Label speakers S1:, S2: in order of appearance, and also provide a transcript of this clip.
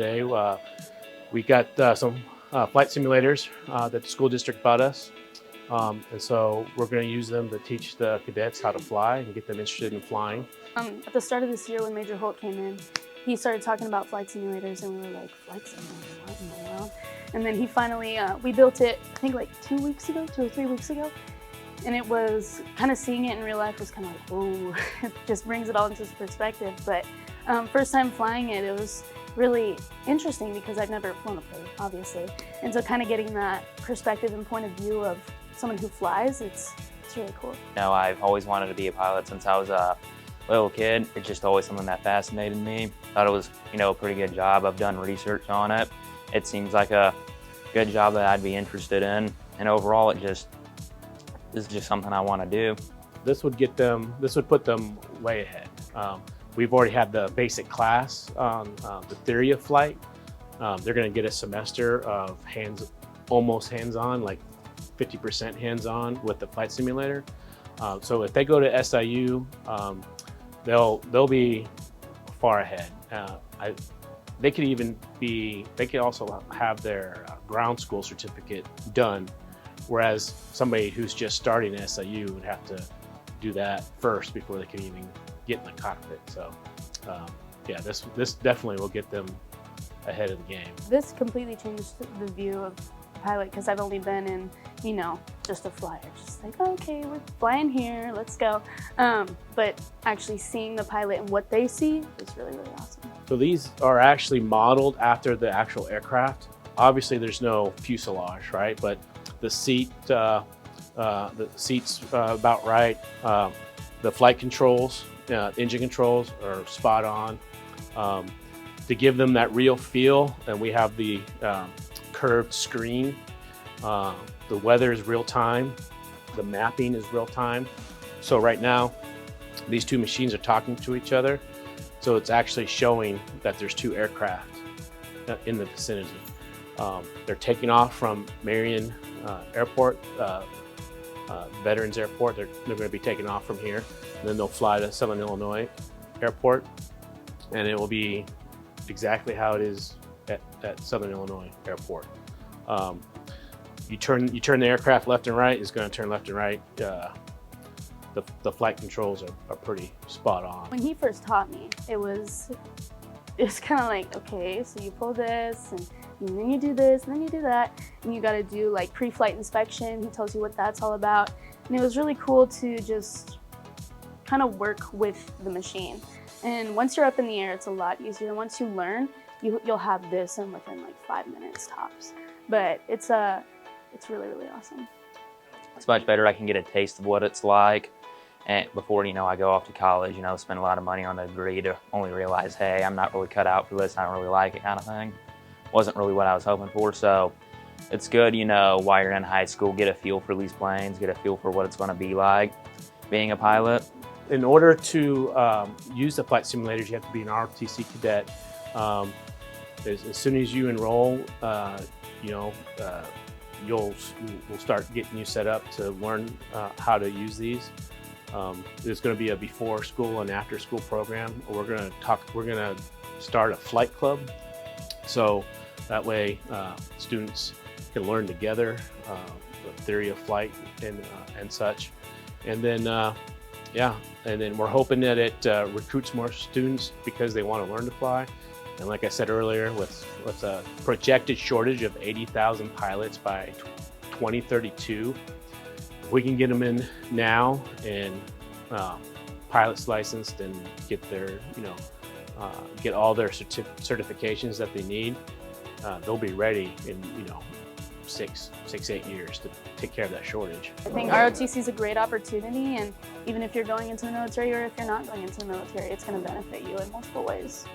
S1: today. We got some flight simulators that the school district bought us. And so we're going to use them to teach the cadets how to fly and get them interested in flying.
S2: At the start of this year when Major Holt came in, he started talking about flight simulators and we were like, flight simulator, what in the world? And then he finally, we built it, I think like 2 or 3 weeks ago. And it was kind of seeing it in real life was kind of like, whoa, it just brings it all into perspective. But first time flying it, it was really interesting because I've never flown a plane, obviously. And so kind of getting that perspective and point of view of someone who flies, it's really cool.
S3: You know, I've always wanted to be a pilot since I was a little kid. It's just always something that fascinated me. Thought it was, you know, a pretty good job. I've done research on it. It seems like a good job that I'd be interested in. And overall, this is just something I want to do.
S1: This would put them way ahead. We've already had the basic class on the theory of flight. They're going to get a semester of almost hands-on, like 50% hands-on with the flight simulator. So if they go to SIU, they'll be far ahead. They could also have their ground school certificate done, whereas somebody who's just starting at SIU would have to do that first before they can even get in the cockpit. So yeah, this definitely will get them ahead of the game.
S2: This completely changed the view of pilot because I've only been in, you know, just a flyer, just like, okay, we're flying here, let's go. But actually seeing the pilot and what they see is really, really awesome.
S1: So these are actually modeled after the actual aircraft. Obviously there's no fuselage, right? But the seat's about right. The flight controls, engine controls are spot on. To give them that real feel, and we have the curved screen. The weather is real time. The mapping is real time. So right now, these two machines are talking to each other. So it's actually showing that there's two aircraft in the vicinity. They're taking off from Marion Airport, Veterans Airport. They're going to be taking off from here. And then they'll fly to Southern Illinois Airport. And it will be exactly how it is at Southern Illinois Airport. You turn the aircraft left and right, it's going to turn left and right. The flight controls are pretty spot on.
S2: When he first taught me, it was kind of like, okay, so you pull this and then you do this and then you do that, and you got to do like pre-flight inspection. He tells you what that's all about, and it was really cool to just kind of work with the machine. And once you're up in the air, it's a lot easier. Once you learn, you'll have this in within like 5 minutes tops. But it's really, really awesome.
S3: It's much better. I can get a taste of what it's like, and before, you know, I go off to college, you know, spend a lot of money on the degree to only realize, hey, I'm not really cut out for this. I don't really like it, kind of thing. Wasn't really what I was hoping for. So it's good, you know, while you're in high school, get a feel for these planes, get a feel for what it's going to be like being a pilot.
S1: In order to use the flight simulators, you have to be an ROTC cadet. As soon as you enroll, we'll start getting you set up to learn how to use these. There's going to be a before school and after school program. We're going to start a flight club, so that way students can learn together the theory of flight and such. And then and then we're hoping that it recruits more students because they want to learn to fly. And like I said earlier, with a projected shortage of 80,000 pilots by 2032, if we can get them in now and pilots licensed and get their, get all their certifications that they need, they'll be ready in 6-8 years to take care of that shortage.
S2: I think ROTC is a great opportunity, and even if you're going into the military or if you're not going into the military, it's going to benefit you in multiple ways.